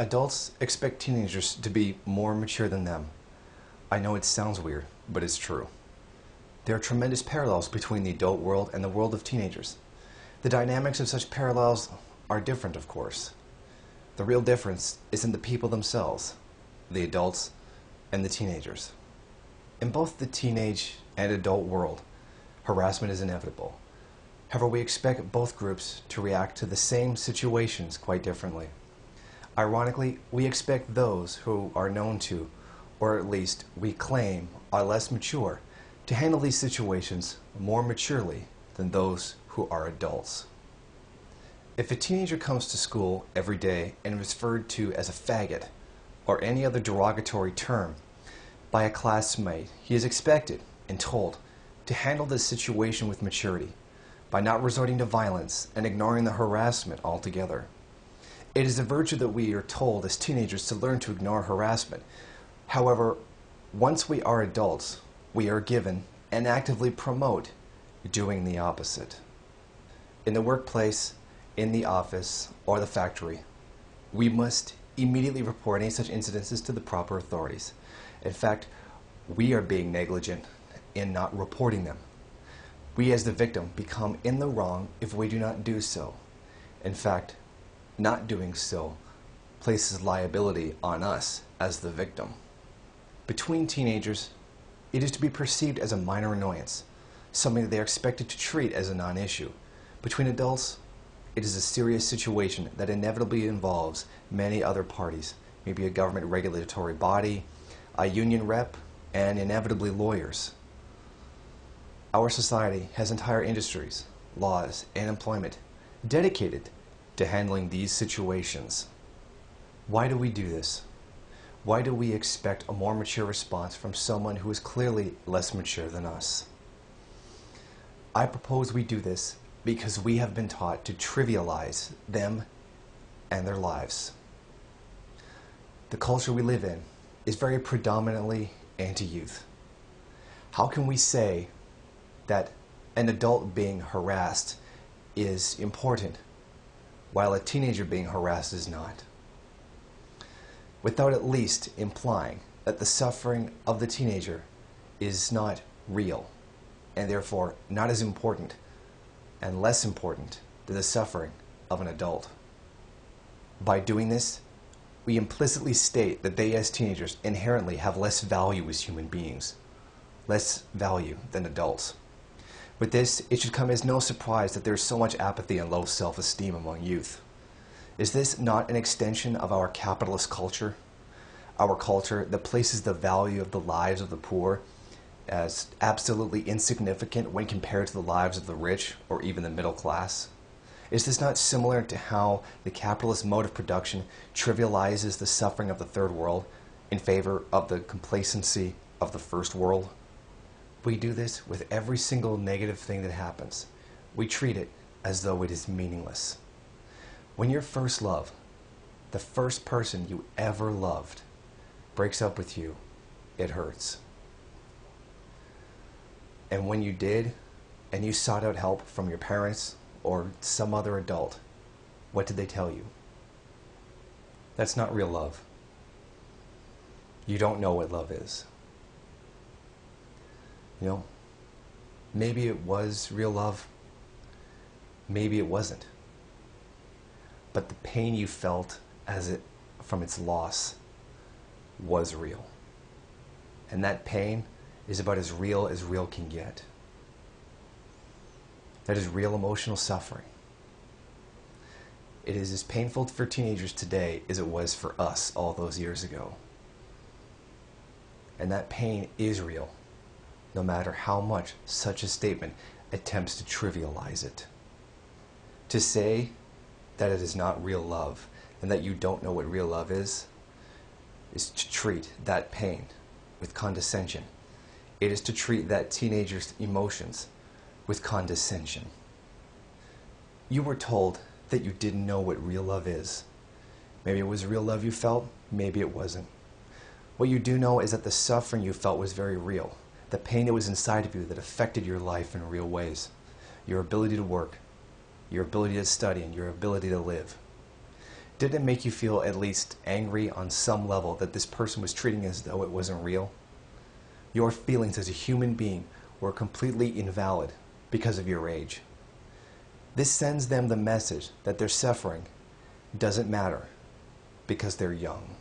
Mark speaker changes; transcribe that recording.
Speaker 1: Adults expect teenagers to be more mature than them. I know it sounds weird, but it's true. There are tremendous parallels between the adult world and the world of teenagers. The dynamics of such parallels are different, of course. The real difference is in the people themselves, the adults and the teenagers. In both the teenage and adult world, harassment is inevitable. However, we expect both groups to react to the same situations quite differently. Ironically, we expect those who are known to, or at least we claim are less mature, to handle these situations more maturely than those who are adults. If a teenager comes to school every day and is referred to as a faggot, or any other derogatory term, by a classmate, he is expected and told to handle this situation with maturity, by not resorting to violence and ignoring the harassment altogether. It is a virtue that we are told as teenagers to learn to ignore harassment. However, once we are adults, we are given and actively promote doing the opposite. In the workplace, in the office, or the factory, we must immediately report any such incidences to the proper authorities. In fact, we are being negligent in not reporting them. We as the victim become in the wrong if we do not do so. In fact, not doing so places liability on us as the victim. Between teenagers, it is to be perceived as a minor annoyance, something that they are expected to treat as a non-issue. Between adults, it is a serious situation that inevitably involves many other parties, maybe a government regulatory body, a union rep, and inevitably lawyers. Our society has entire industries, laws, and employment dedicated to handling these situations. Why do we do this? Why do we expect a more mature response from someone who is clearly less mature than us? I propose we do this because we have been taught to trivialize them and their lives. The culture we live in is very predominantly anti-youth. How can we say that an adult being harassed is important while a teenager being harassed is not? Without at least implying that the suffering of the teenager is not real and therefore not as important and less important than the suffering of an adult. By doing this, we implicitly state that they as teenagers inherently have less value as human beings, less value than adults. With this, it should come as no surprise that there is so much apathy and low self-esteem among youth. Is this not an extension of our capitalist culture? Our culture that places the value of the lives of the poor as absolutely insignificant when compared to the lives of the rich or even the middle class? Is this not similar to how the capitalist mode of production trivializes the suffering of the third world in favor of the complacency of the first world? We do this with every single negative thing that happens. We treat it as though it is meaningless. When your first love, the first person you ever loved, breaks up with you, it hurts. And when you did, and you sought out help from your parents or some other adult, what did they tell you? That's not real love. You don't know what love is. You know, maybe it was real love, maybe it wasn't. But the pain you felt from its loss was real. And that pain is about as real can get. That is real emotional suffering. It is as painful for teenagers today as it was for us all those years ago. And that pain is real, no matter how much such a statement attempts to trivialize it. To say that it is not real love and that you don't know what real love is to treat that pain with condescension. It is to treat that teenager's emotions with condescension. You were told that you didn't know what real love is. Maybe it was real love you felt, maybe it wasn't. What you do know is that the suffering you felt was very real. The pain that was inside of you that affected your life in real ways. Your ability to work, your ability to study, and your ability to live. Did it make you feel at least angry on some level that this person was treating as though it wasn't real? Your feelings as a human being were completely invalid because of your age. This sends them the message that their suffering doesn't matter because they're young.